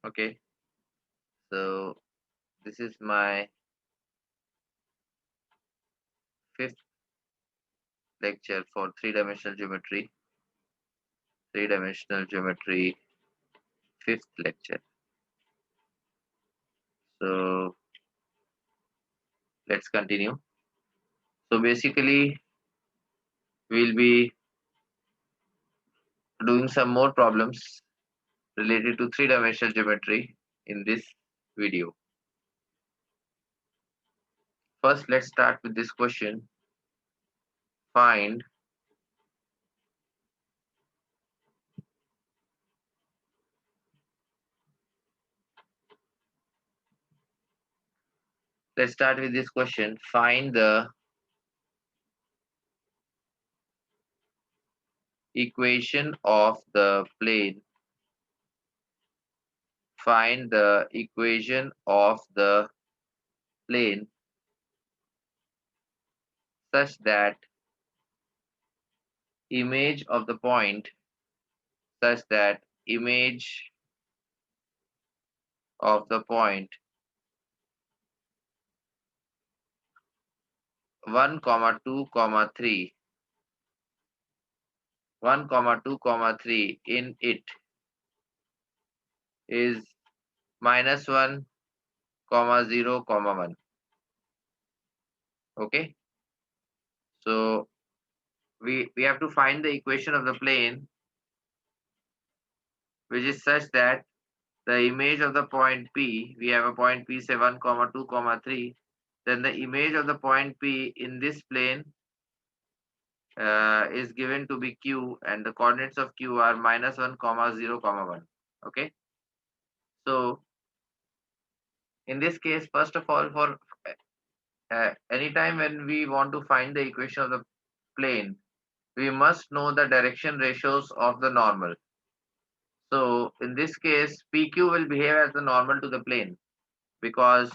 Okay, so this is my fifth lecture for three-dimensional geometry. Three-dimensional geometry, fifth lecture. So let's continue. So basically, we'll be doing some more problems related to three-dimensional geometry in this video. First, let's start with this question. Find let's start with this question. Find the equation of the plane. Find the equation of the plane such that image of the point such that image of the point 1 comma 2 comma 3 1 comma 2 comma 3 in it is minus 1 comma 0 comma 1. Okay, so we have to find the equation of the plane which is such that the image of the point P, we have a point P say 1 comma 2 comma 3, then the image of the point P in this plane is given to be Q, and the coordinates of Q are minus 1 comma 0 comma 1. Okay, so in this case, first of all, for anytime when we want to find the equation of the plane, we must know the direction ratios of the normal. So in this case, PQ will behave as the normal to the plane because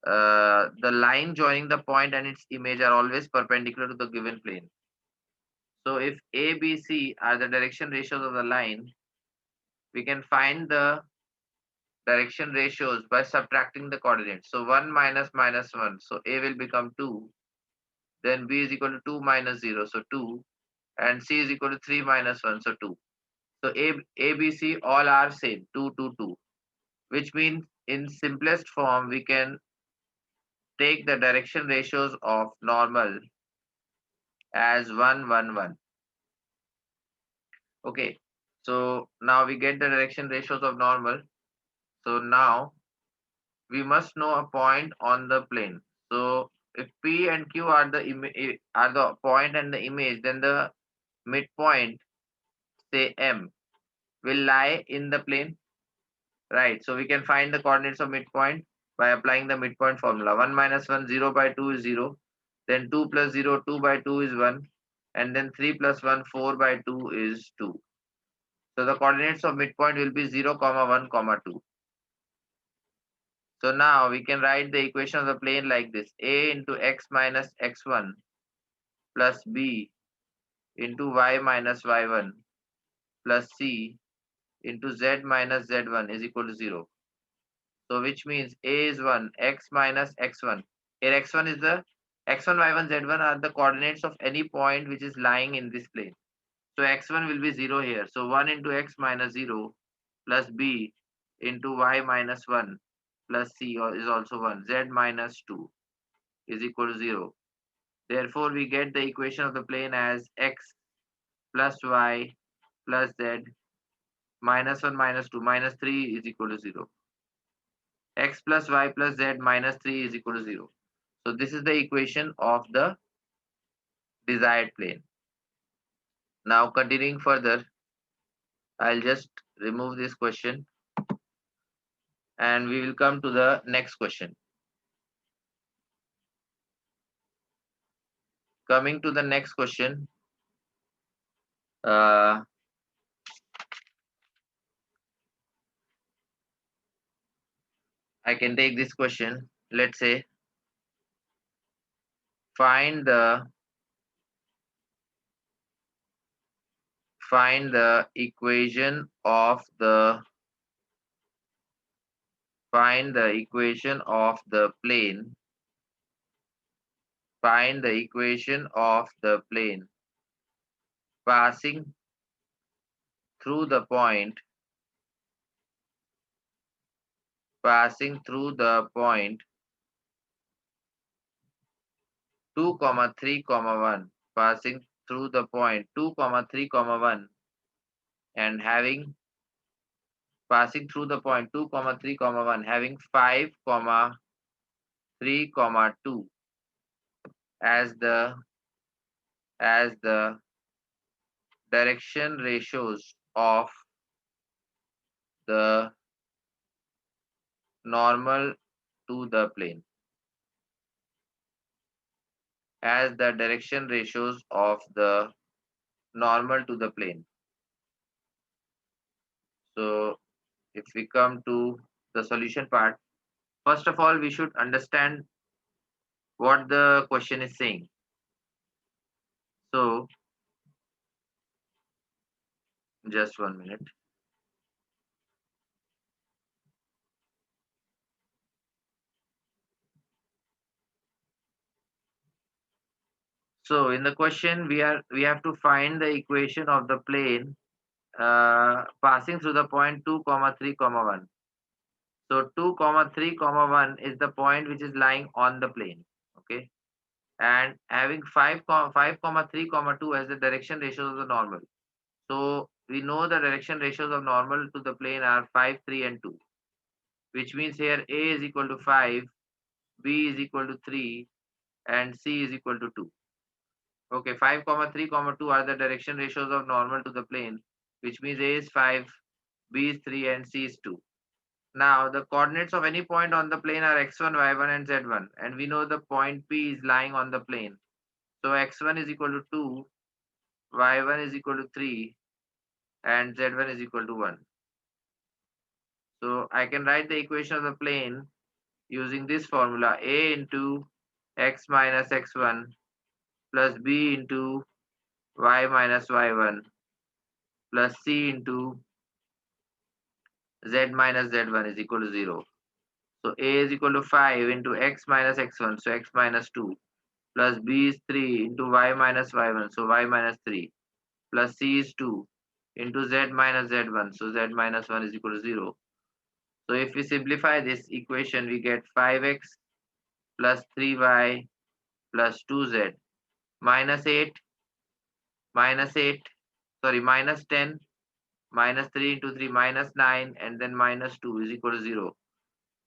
the line joining the point and its image are always perpendicular to the given plane. So if A, B, C are the direction ratios of the line, we can find the direction ratios by subtracting the coordinates. So 1 minus minus 1. So A will become 2. Then B is equal to 2 minus 0. So 2. And C is equal to 3 minus 1. So 2. So A, B, C all are same. 2, 2, 2. Which means in simplest form, we can take the direction ratios of normal as 1, 1, 1. Okay. So now we get the direction ratios of normal. So now we must know a point on the plane. So if P and Q are the point and the image, then the midpoint, say M, will lie in the plane, right? So we can find the coordinates of midpoint by applying the midpoint formula. 1 minus 1, 0 by 2 is 0. Then 2 plus 0, 2 by 2 is 1. And then 3 plus 1, 4 by 2 is 2. So the coordinates of midpoint will be 0, comma 1, comma 2. So now we can write the equation of the plane like this. A into x minus x1 plus b into y minus y1 plus c into z minus z1 is equal to 0. So which means A is 1, x minus x1. Here x1 is the x1, y1, z1 are the coordinates of any point which is lying in this plane. So x1 will be 0 here. So 1 into x minus 0 plus b into y minus 1 plus c is also 1. Z minus 2 is equal to 0. Therefore, we get the equation of the plane as x plus y plus z minus 1 minus 2 minus 3 is equal to 0. X plus y plus z minus 3 is equal to 0. So this is the equation of the desired plane. Now continuing further, I'll just remove this question and we will come to the next question. Coming to the next question, uh, I can take this question. Let's say find the equation of the Find the equation of the plane. Find the equation of the plane passing through the point, passing through the point 2 comma 3 comma 1, passing through the point 2 comma 3 comma 1, and having passing through the point 2 comma 3 comma 1, having 5 comma 3 comma 2 as the direction ratios of the normal to the plane, as the direction ratios of the normal to the plane. So if we come to the solution part, first of all we should understand what the question is saying. So just 1 minute. So in the question we have to find the equation of the plane passing through the point 2 comma 3 comma 1. So 2 comma 3 comma 1 is the point which is lying on the plane. Okay, and having 5 comma 3 comma 2 as the direction ratios of the normal. So we know the direction ratios of normal to the plane are 5, 3 and 2, which means here A is equal to 5, B is equal to 3 and C is equal to 2. Okay, 5 comma 3 comma 2 are the direction ratios of normal to the plane, which means A is 5, B is 3 and C is 2. Now the coordinates of any point on the plane are x1, y1 and z1, and we know the point P is lying on the plane. So x1 is equal to 2, y1 is equal to 3 and z1 is equal to 1. So I can write the equation of the plane using this formula: a into x minus x1 plus b into y minus y1 plus c into z minus z1 is equal to 0. So a is equal to 5 into x minus x1, so x minus 2, plus b is 3 into y minus y1, so y minus 3, plus c is 2 into z minus z1, so z minus 1 is equal to 0. So if we simplify this equation, we get 5x plus 3y plus 2z minus 8, minus 8, sorry, minus 10, minus 3 into 3, minus 9, and then minus 2 is equal to 0.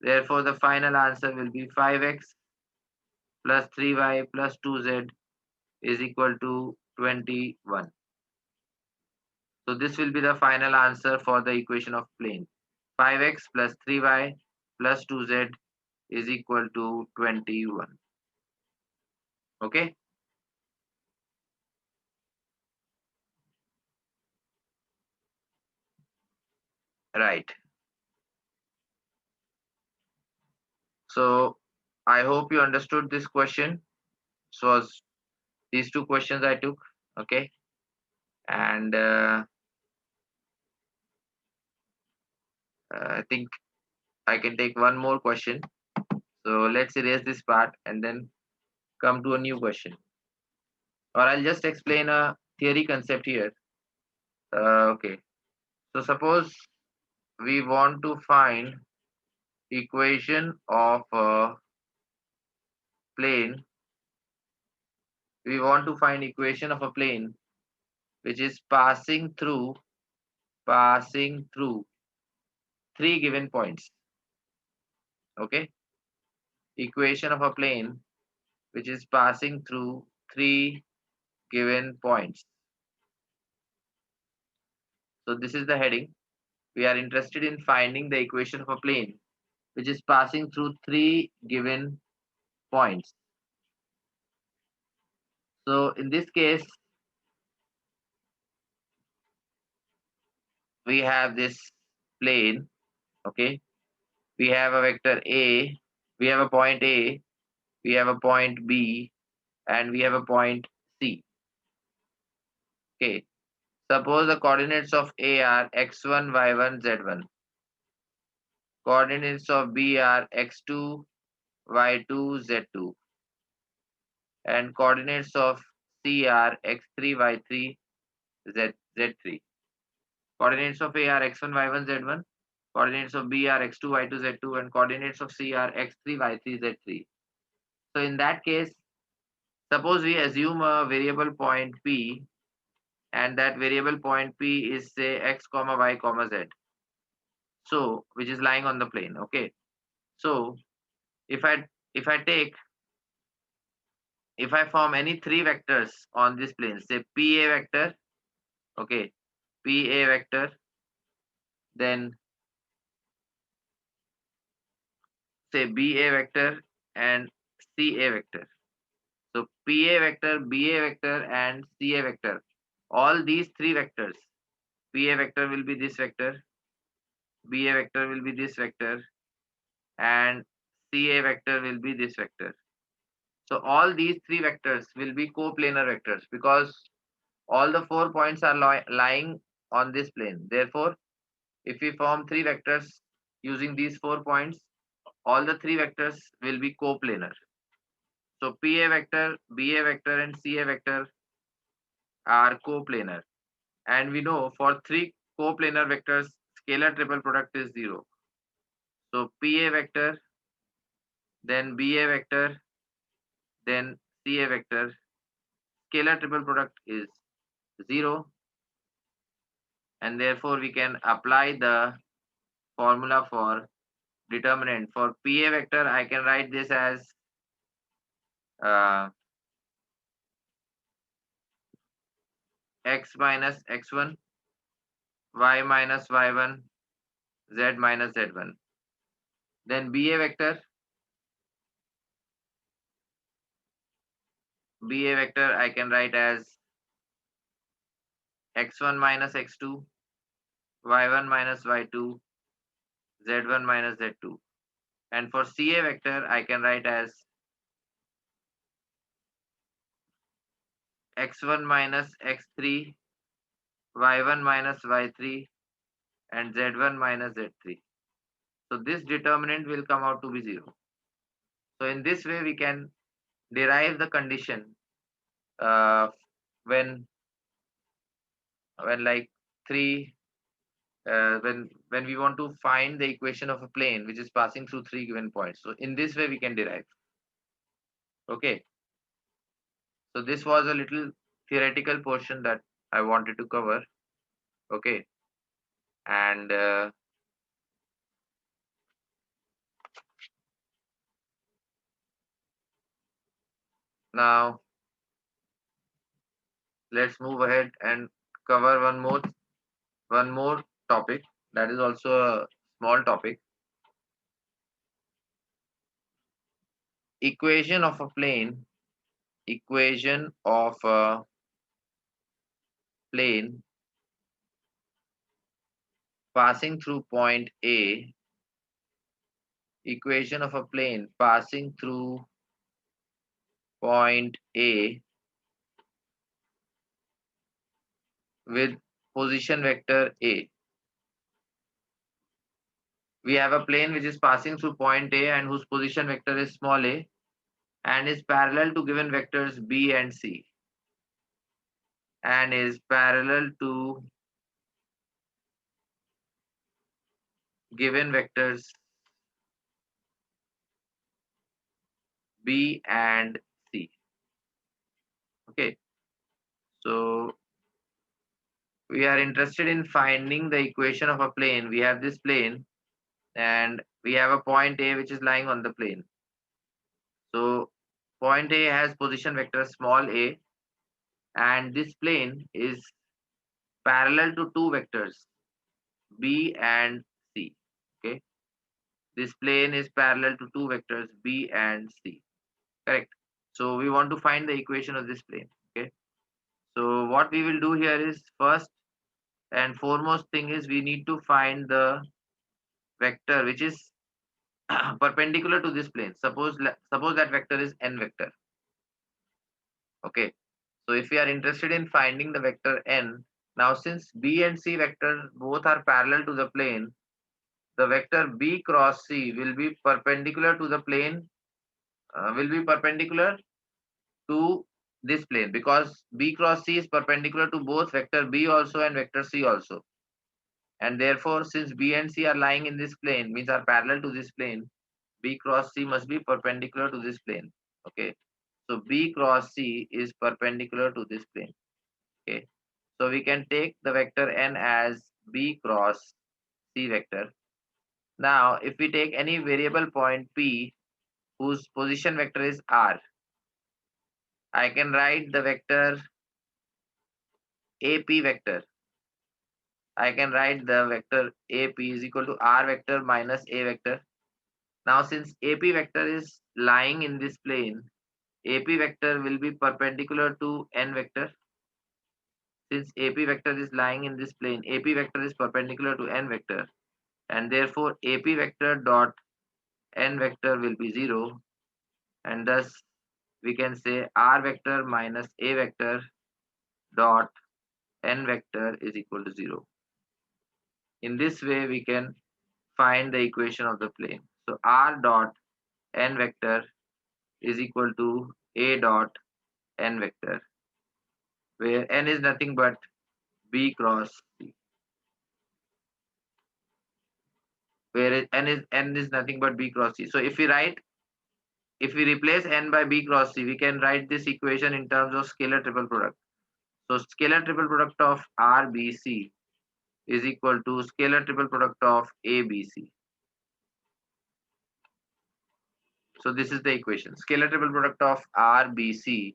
Therefore, the final answer will be 5x plus 3y plus 2z is equal to 21. So this will be the final answer for the equation of plane. 5x plus 3y plus 2z is equal to 21. Okay. Right. So I hope you understood this question. So these two questions I took. Okay. And I think I can take one more question. So let's erase this part and then come to a new question. Or I'll just explain a theory concept here. Okay. So suppose we want to find equation of a plane. We want to find equation of a plane which is passing through three given points. Okay. Equation of a plane which is passing through three given points. So this is the heading. We are interested in finding the equation of a plane which is passing through three given points. So in this case, we have this plane. Okay. We have a vector A, we have a point A, we have a point B, and we have a point C. Okay. Suppose the coordinates of A are x1, y1, z1. Coordinates of B are x2, y2, z2. And coordinates of C are x3, y3, z3. Coordinates of A are x1, y1, z1. Coordinates of B are x2, y2, z2. And coordinates of C are x3, y3, z3. So in that case, suppose we assume a variable point P, and that variable point P is say x comma y comma z. So which is lying on the plane. Okay. So if I if I take if I form any three vectors on this plane, say PA vector, okay, PA vector, then say BA vector and CA vector. So PA vector, BA vector, and CA vector. All these three vectors, PA vector will be this vector, BA vector will be this vector, and CA vector will be this vector. So all these three vectors will be coplanar vectors because all the 4 points are lying on this plane. Therefore, if we form three vectors using these 4 points, all the three vectors will be coplanar. So PA vector, BA vector, and CA vector are coplanar. And we know for three coplanar vectors, scalar triple product is 0. So PA vector, then BA vector, then CA vector, scalar triple product is 0. And therefore we can apply the formula for determinant. For PA vector, I can write this as uh, x minus x1, y minus y1, z minus z1. Then BA vector I can write as x1 minus x2, y1 minus y2, z1 minus z2. And for CA vector, I can write as x1 minus x3, y1 minus y3, and z1 minus z3. So this determinant will come out to be 0. So in this way, we can derive the condition uh, when like three when we want to find the equation of a plane which is passing through three given points. So in this way we can derive. Okay. So this was a little theoretical portion that I wanted to cover. Okay. And now let's move ahead and cover one more topic that is also a small topic. Equation of a plane. Equation of a plane passing through point A. Equation of a plane passing through point A with position vector A. We have a plane which is passing through point A and whose position vector is small a and is parallel to given vectors B and C and is parallel to given vectors B and C. Okay, so we are interested in finding the equation of a plane. We have this plane and we have a point A which is lying on the plane. So point A has position vector small a and this plane is parallel to two vectors B and C. Okay, this plane is parallel to two vectors B and C. Correct. So we want to find the equation of this plane. Okay, so what we will do here is first and foremost thing is we need to find the vector which is perpendicular to this plane. Suppose that vector is n vector. Okay, so if we are interested in finding the vector n, now since B and C vector both are parallel to the plane, the vector B cross C will be perpendicular to the plane, will be perpendicular to this plane, because B cross C is perpendicular to both vector B also and vector C also. And therefore, since B and C are lying in this plane, means are parallel to this plane, B cross C must be perpendicular to this plane. Okay. So B cross C is perpendicular to this plane. Okay. So we can take the vector n as B cross C vector. Now, if we take any variable point P whose position vector is R, I can write the vector AP vector. I can write the vector AP is equal to R vector minus A vector. Now, since AP vector is lying in this plane, AP vector will be perpendicular to N vector. Since AP vector is lying in this plane, AP vector is perpendicular to N vector, and therefore AP vector dot N vector will be 0, and thus we can say R vector minus A vector dot N vector is equal to 0. In this way, we can find the equation of the plane. So R dot N vector is equal to A dot N vector, where N is nothing but B cross C, where N is nothing but B cross C. So if we replace N by B cross C, we can write this equation in terms of scalar triple product. So scalar triple product of RBC is equal to scalar triple product of ABC. So this is the equation. Scalar triple product of RBC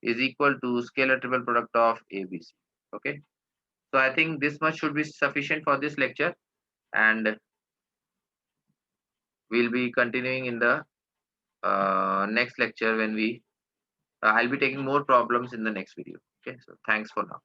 is equal to scalar triple product of ABC. Okay. So I think this much should be sufficient for this lecture, and we'll be continuing in the next lecture when I'll be taking more problems in the next video. Okay. So thanks for now.